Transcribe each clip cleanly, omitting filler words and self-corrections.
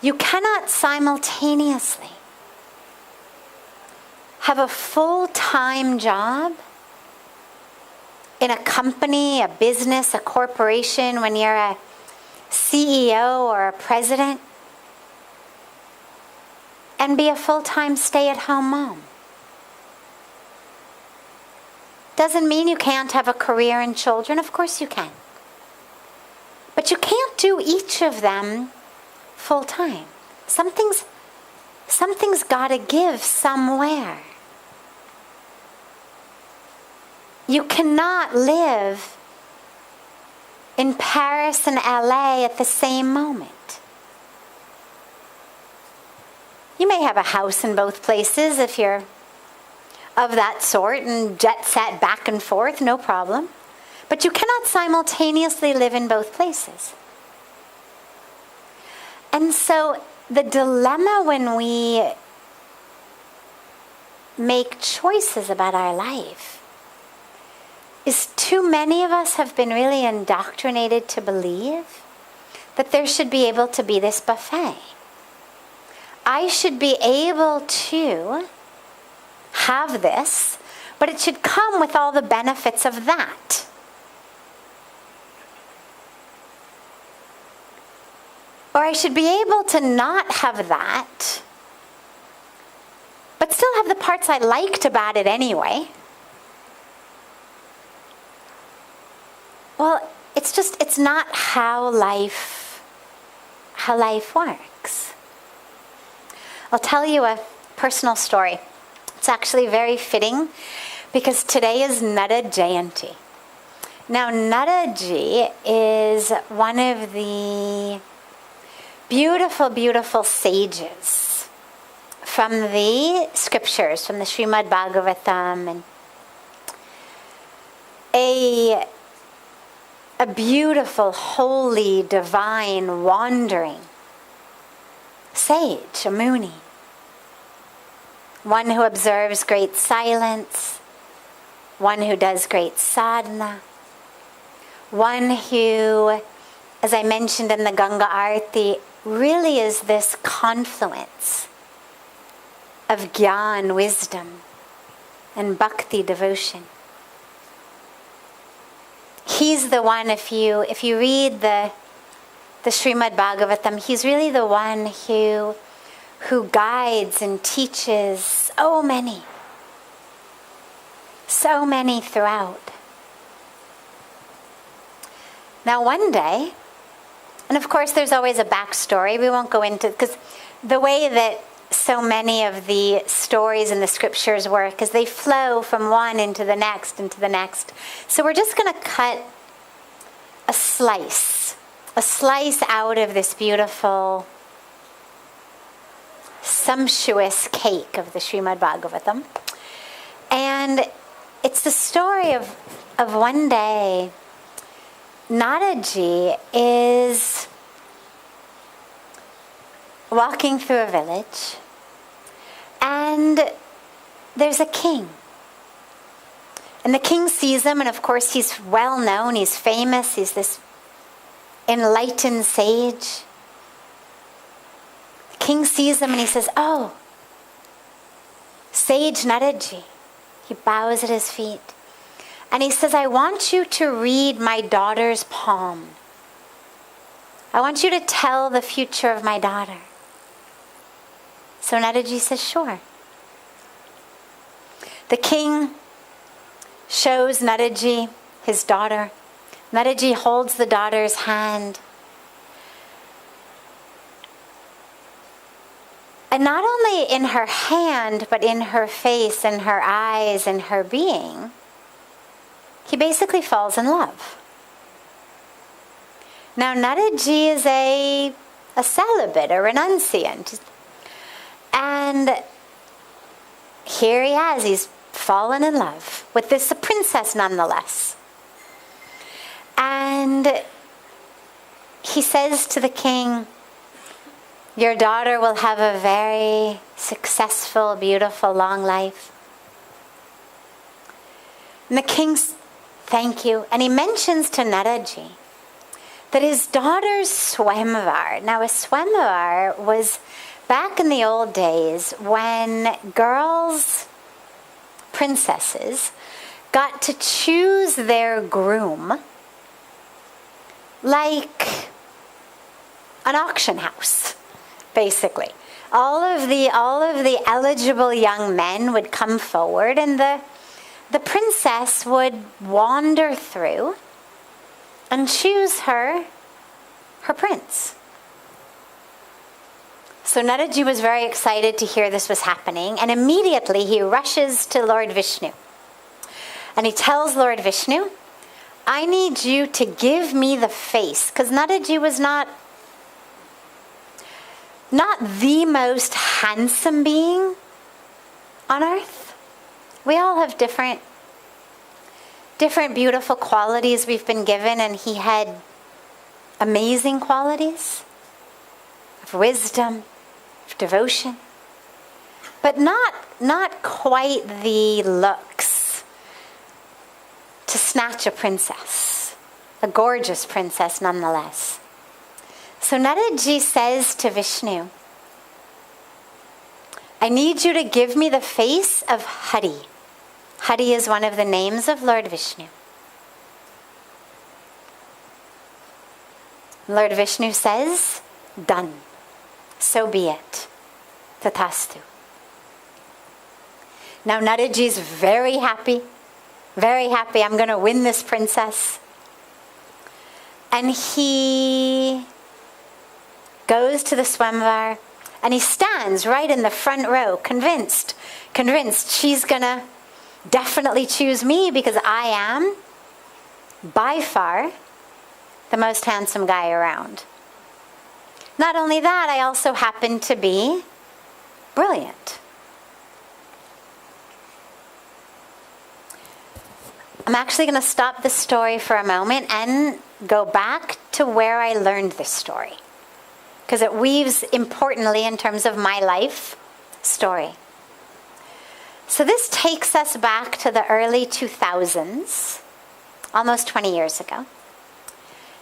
You cannot simultaneously have a full-time job in a company, a business, a corporation, when you're a CEO or a president, and be a full-time stay-at-home mom. Doesn't mean you can't have a career and children. Of course you can. But you can't do each of them full-time. Something's got to give somewhere. You cannot live in Paris and LA at the same moment. You may have a house in both places if you're of that sort and jet set back and forth, no problem. But you cannot simultaneously live in both places. And so the dilemma when we make choices about our life is too many of us have been really indoctrinated to believe that there should be able to be this buffet. I should be able to have this, but it should come with all the benefits of that. Or I should be able to not have that, but still have the parts I liked about it anyway. Well, it's not how life works. I'll tell you a personal story. It's actually very fitting because today is Narad Jayanti. Now, Naradji is one of the beautiful, beautiful sages from the scriptures, from the Srimad Bhagavatam, and a beautiful, holy, divine, wandering sage, a Muni. One who observes great silence, one who does great sadhana, one who, as I mentioned in the Ganga Arati, really is this confluence of Gyan, wisdom, and Bhakti, devotion. He's the one, if you read the Srimad Bhagavatam, he's really the one who guides and teaches so many throughout. Now one day, and of course there's always a backstory, we won't go into, because the way that so many of the stories in the scriptures work is they flow from one into the next. So we're just going to cut a slice out of this beautiful, sumptuous cake of the Srimad Bhagavatam. And it's the story of one day, Naradji is walking through a village, and there's a king. And the king sees him, and of course he's well known, he's famous, he's this enlightened sage. The king sees him and he says, "Oh, Sage Naradji." He bows at his feet. And he says, "I want you to read my daughter's palm. I want you to tell the future of my daughter." So Naradji says, "Sure." The king shows Naradji his daughter. Naradji holds the daughter's hand. And not only in her hand, but in her face, in her eyes, in her being, he basically falls in love. Now Naradji is a celibate, a renunciant. And here he has, he's fallen in love with this princess nonetheless. And he says to the king, "Your daughter will have a very successful, beautiful, long life." And the king, "Thank you." And he mentions to Naradji that his daughter's swamvar. Now, a swamvar was back in the old days when girls, princesses, got to choose their groom like an auction house, basically. All of the eligible young men would come forward, and the princess would wander through and choose her prince. So Naradji was very excited to hear this was happening, and immediately he rushes to Lord Vishnu. And he tells Lord Vishnu, I need you to give me the face, because Naradji was not the most handsome being on earth. We all have different beautiful qualities we've been given, and he had amazing qualities of wisdom, of devotion, but not quite the looks to snatch a princess, a gorgeous princess nonetheless. So Naradji says to Vishnu, I need you to give me the face of Hari. Hari is one of the names of Lord Vishnu. Lord Vishnu says, done. So be it. Tathastu. Now Naradji's very happy. Very happy. I'm going to win this princess. And he goes to the swamvar, and he stands right in the front row, convinced she's going to definitely choose me because I am, by far, the most handsome guy around. Not only that, I also happen to be brilliant. I'm actually going to stop the story for a moment and go back to where I learned this story, because it weaves importantly in terms of my life story. So this takes us back to the early 2000s, almost 20 years ago.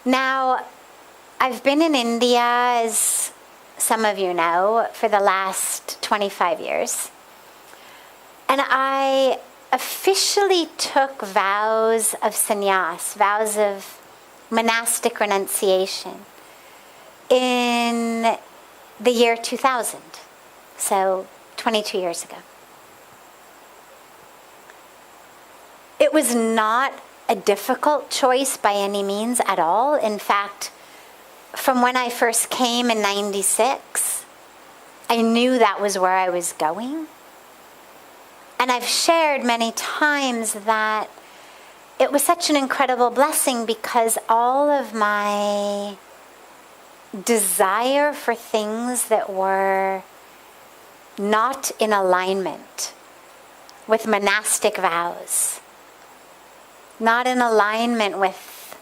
Now, I've been in India, as some of you know, for the last 25 years. And I officially took vows of sanyas, vows of monastic renunciation, in the year 2000, so 22 years ago. It was not a difficult choice by any means at all. In fact, from when I first came in 96, I knew that was where I was going. And I've shared many times that it was such an incredible blessing, because all of my desire for things that were not in alignment with monastic vows, not in alignment with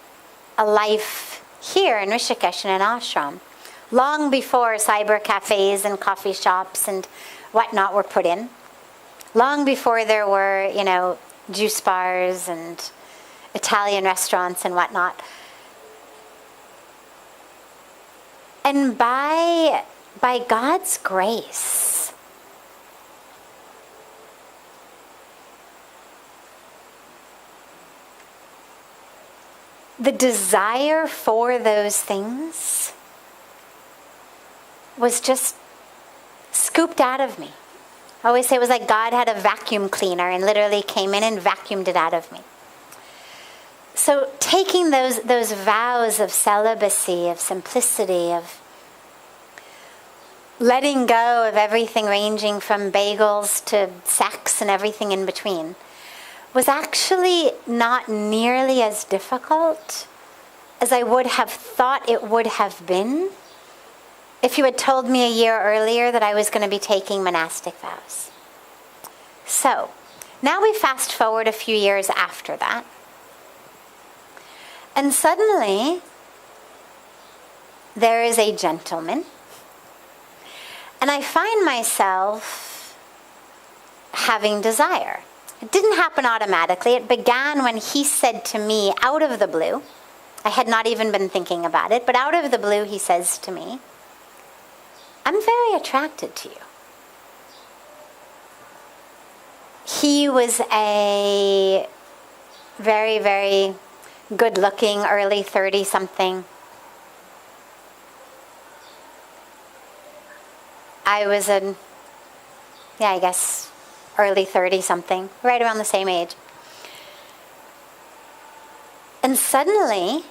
a life here in Rishikesh in an ashram, long before cyber cafes and coffee shops and whatnot were put in, long before there were, juice bars and Italian restaurants and whatnot. And by God's grace, the desire for those things was just scooped out of me. I always say it was like God had a vacuum cleaner and literally came in and vacuumed it out of me. So taking those vows of celibacy, of simplicity, of letting go of everything ranging from bagels to sex and everything in between, was actually not nearly as difficult as I would have thought it would have been if you had told me a year earlier that I was going to be taking monastic vows. So, now we fast forward a few years after that, and suddenly there is a gentleman, and I find myself having desire. It didn't happen automatically. It began when he said to me, out of the blue, I had not even been thinking about it, but out of the blue he says to me, I'm very attracted to you. He was a very, very good-looking, early 30-something. I was I guess, early 30-something, right around the same age. And suddenly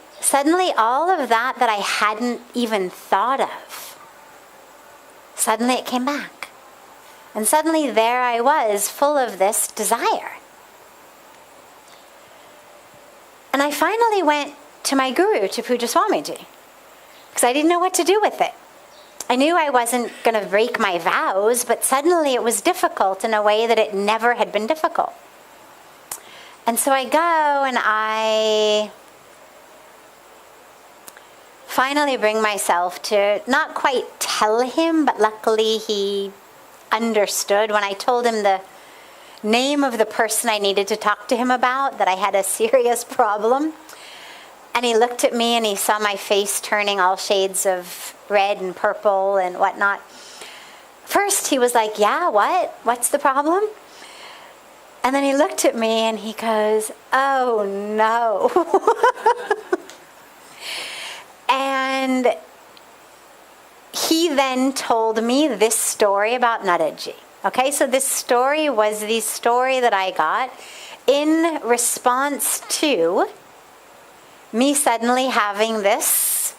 all of that I hadn't even thought of, suddenly it came back. And suddenly there I was, full of this desire. And I finally went to my guru, to Puja Swamiji, because I didn't know what to do with it. I knew I wasn't going to break my vows, but suddenly it was difficult in a way that it never had been difficult. And so I go and I finally bring myself to not quite tell him, but luckily he understood when I told him the name of the person I needed to talk to him about, that I had a serious problem. And he looked at me and he saw my face turning all shades of red and purple and whatnot. First he was like, yeah, what? What's the problem? And then he looked at me and he goes, oh no. And he then told me this story about Naradji. Okay, so this story was the story that I got in response to me suddenly having this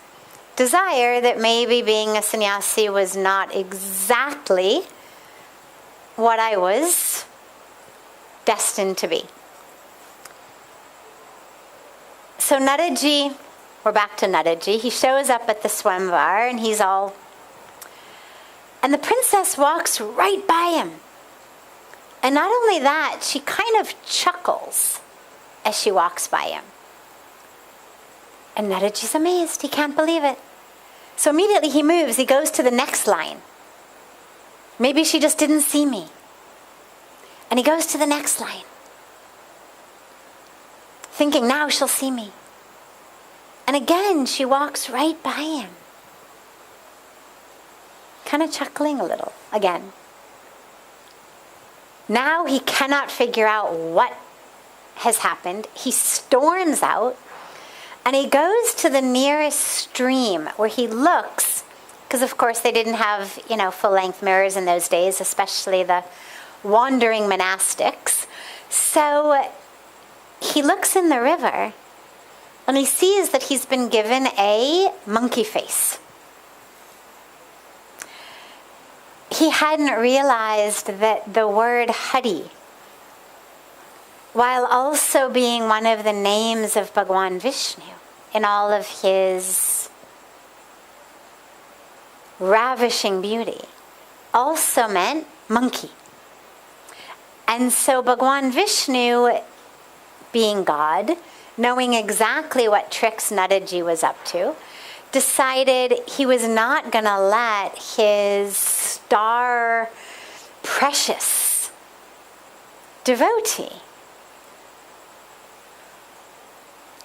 desire that maybe being a sannyasi was not exactly what I was destined to be. So Naradji, we're back to Naradji. He shows up at the swamvar and he's all... And the princess walks right by him. And not only that, she kind of chuckles as she walks by him. And Naradji's amazed. He can't believe it. So immediately he moves. He goes to the next line. Maybe she just didn't see me. And he goes to the next line, thinking now she'll see me. And again, she walks right by him, kind of chuckling a little again. Now he cannot figure out what has happened. He storms out and he goes to the nearest stream where he looks, because of course they didn't have, full-length mirrors in those days, especially the wandering monastics. So he looks in the river and he sees that he's been given a monkey face. He hadn't realized that the word Hari, while also being one of the names of Bhagwan Vishnu in all of his ravishing beauty, also meant monkey. And so Bhagwan Vishnu, being God, knowing exactly what tricks Naradji was up to, decided he was not going to let his star precious devotee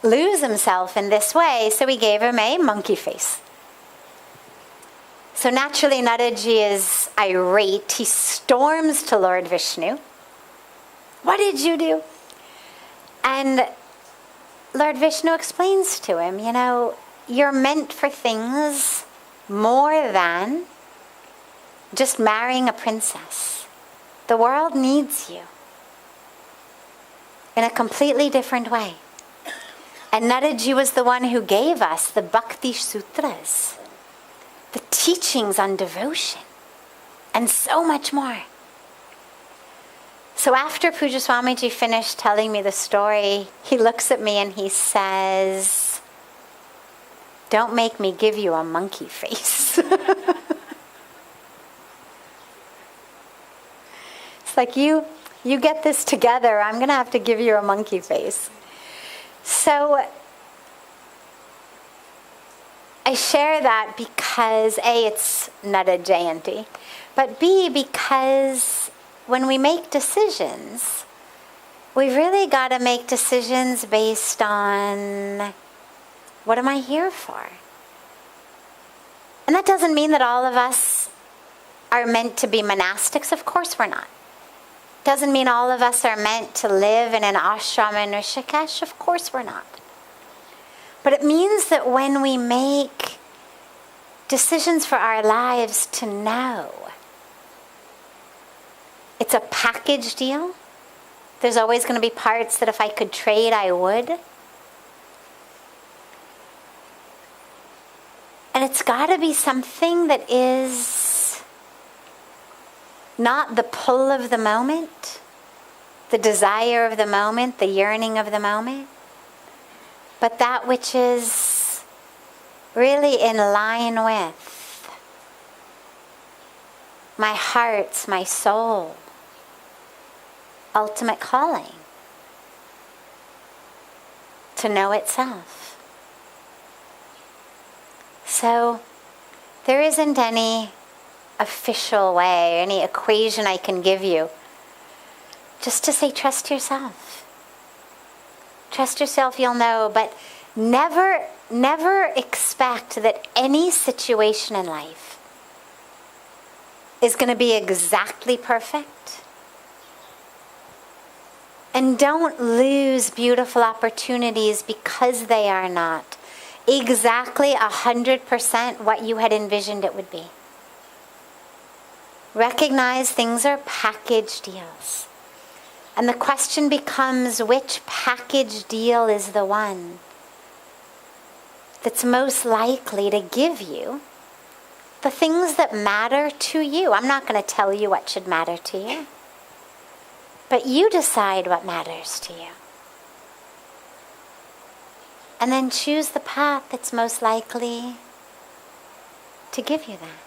lose himself in this way, so he gave him a monkey face. So naturally Naradji is irate. He storms to Lord Vishnu. What did you do? And Lord Vishnu explains to him, you're meant for things more than just marrying a princess. The world needs you in a completely different way. And Naradji was the one who gave us the Bhakti sutras, the teachings on devotion, and so much more. So after Puja Swamiji finished telling me the story, he looks at me and he says, don't make me give you a monkey face. It's like, you get this together, I'm going to have to give you a monkey face. So I share that because A, it's Narad Jayanti, but B, because when we make decisions, we've really got to make decisions based on What am I here for? And that doesn't mean that all of us are meant to be monastics. Of course we're not. Doesn't mean all of us are meant to live in an ashram in Rishikesh. Of course we're not. But it means that when we make decisions for our lives, to know it's a package deal. There's always going to be parts that if I could trade, I would. And it's got to be something that is not the pull of the moment, the desire of the moment, the yearning of the moment, but that which is really in line with my heart's, my soul, ultimate calling to know itself. So there isn't any official way, any equation I can give you. Just to say, trust yourself. Trust yourself, you'll know, but never expect that any situation in life is going to be exactly perfect. And don't lose beautiful opportunities because they are not exactly 100% what you had envisioned it would be. Recognize things are package deals. And the question becomes, which package deal is the one that's most likely to give you the things that matter to you? I'm not going to tell you what should matter to you, but you decide what matters to you. And then choose the path that's most likely to give you that.